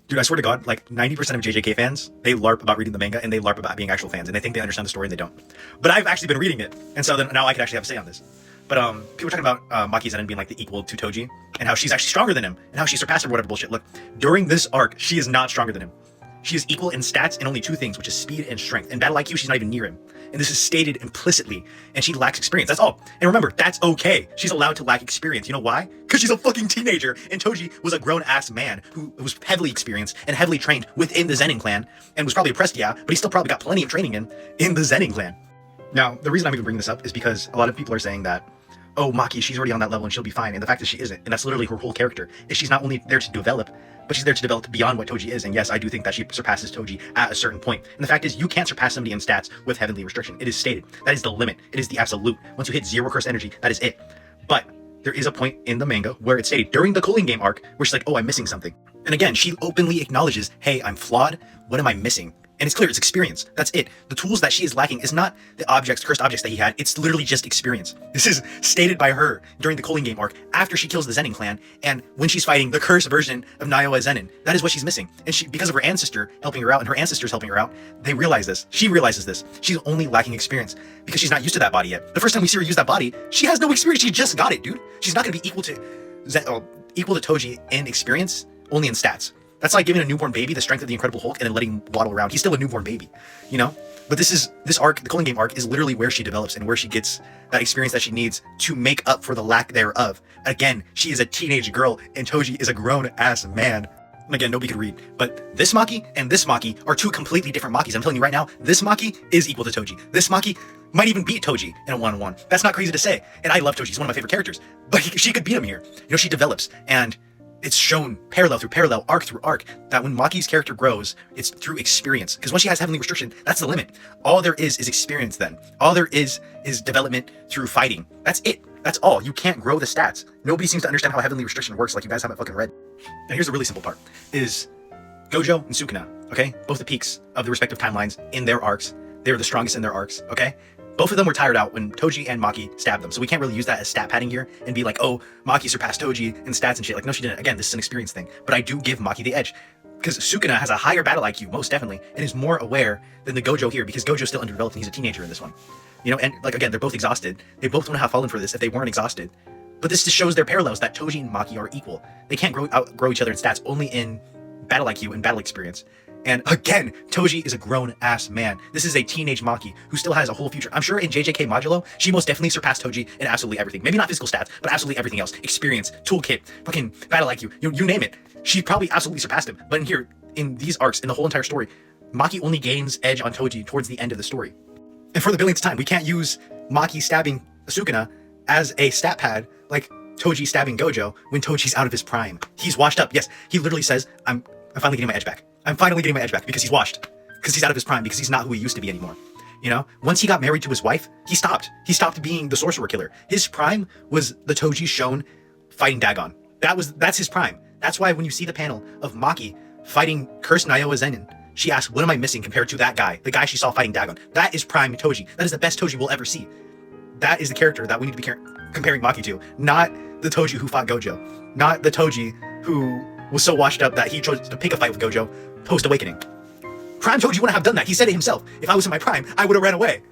Dude, I swear to God, like 90% of JJK fans, they LARP about reading the manga and they LARP about being actual fans, and they think they understand the story and they don't. But I've actually been reading it, and so then now I can actually have a say on this. But people are talking about Maki Zenin being like the equal to Toji, and how she's actually stronger than him, and how she surpassed him or whatever bullshit. Look, during this arc, she is not stronger than him. She is equal in stats in only two things, which is speed and strength. In battle IQ, she's not even near him. And this is stated implicitly, and she lacks experience. That's all. And remember, that's okay. She's allowed to lack experience. You know why? Because she's a fucking teenager, and Toji was a grown-ass man who was heavily experienced and heavily trained within the Zenin clan, and was probably oppressed, yeah, but he still probably got plenty of training in the Zenin clan. Now, the reason I'm even bringing this up is because a lot of people are saying that, oh, Maki, she's already on that level and she'll be fine. And the fact that she isn't, and that's literally her whole character, is she's not only there to develop, but she's there to develop beyond what Toji is. And yes, I do think that she surpasses Toji at a certain point. And the fact is, you can't surpass somebody in stats with heavenly restriction. It is stated. That is the limit. It is the absolute. Once you hit 0 curse energy, that is it. But there is a point in the manga where it's stated during the cooling game arc where she's like, oh, I'm missing something. And again, she openly acknowledges, hey, I'm flawed. What am I missing? And it's clear, it's experience. That's it. The tools that she is lacking is not the cursed objects that he had. It's literally just experience. This is stated by her during the cooling game arc after she kills the Zenin clan, and when she's fighting the cursed version of Niowa Zenin. That is what she's missing. And she, because of her ancestor helping her out and her ancestors helping her out, they realize this. She realizes this. She's only lacking experience because she's not used to that body yet. The first time we see her use that body, she has no experience. She just got it, dude. She's not going to be equal to Toji in experience, only in stats. That's like giving a newborn baby the strength of the Incredible Hulk and then letting him waddle around. He's still a newborn baby, you know? But this arc, the cooling game arc, is literally where she develops and where she gets that experience that she needs to make up for the lack thereof. Again, she is a teenage girl and Toji is a grown-ass man. And again, nobody could read. But this Maki and this Maki are two completely different Makis. I'm telling you right now, this Maki is equal to Toji. This Maki might even beat Toji in a one-on-one. That's not crazy to say. And I love Toji. He's one of my favorite characters. But she could beat him here. You know, she develops, and it's shown parallel through parallel, arc through arc, that when Maki's character grows, it's through experience. Because once she has heavenly restriction, that's the limit. All there is experience then. All there is development through fighting. That's it. That's all. You can't grow the stats. Nobody seems to understand how heavenly restriction works like you guys haven't fucking read. And here's the really simple part, is Gojo and Sukuna, okay? Both the peaks of the respective timelines in their arcs. They're the strongest in their arcs, okay? Both of them were tired out when Toji and Maki stabbed them. So we can't really use that as stat padding here and be like, oh, Maki surpassed Toji in stats and shit. Like, no, she didn't. Again, this is an experience thing. But I do give Maki the edge. Because Sukuna has a higher battle IQ, most definitely, and is more aware than the Gojo here, because Gojo's still underdeveloped and he's a teenager in this one. You know, and like, again, they're both exhausted. They both wouldn't have fallen for this if they weren't exhausted. But this just shows their parallels, that Toji and Maki are equal. They can't outgrow each other in stats, only in battle IQ and battle experience. And again, Toji is a grown-ass man. This is a teenage Maki who still has a whole future. I'm sure in JJK Modulo, she most definitely surpassed Toji in absolutely everything. Maybe not physical stats, but absolutely everything else. Experience, toolkit, fucking battle IQ, you name it. She probably absolutely surpassed him. But in here, in these arcs, in the whole entire story, Maki only gains edge on Toji towards the end of the story. And for the billionth time, we can't use Maki stabbing Sukuna as a stat pad like Toji stabbing Gojo when Toji's out of his prime. He's washed up. Yes, he literally says, I'm finally getting my edge back. I'm finally getting my edge back because he's washed. Because he's out of his prime, because he's not who he used to be anymore. You know, once he got married to his wife, he stopped. He stopped being the sorcerer killer. His prime was the Toji shown fighting Dagon. That's his prime. That's why when you see the panel of Maki fighting cursed Niowa Zenin, she asks, what am I missing compared to that guy? The guy she saw fighting Dagon. That is prime Toji. That is the best Toji we'll ever see. That is the character that we need to be comparing Maki to. Not the Toji who fought Gojo. Not the Toji who was so washed up that he chose to pick a fight with Gojo post-awakening. Prime Toji wouldn't have done that. He said it himself. If I was in my prime, I would have ran away.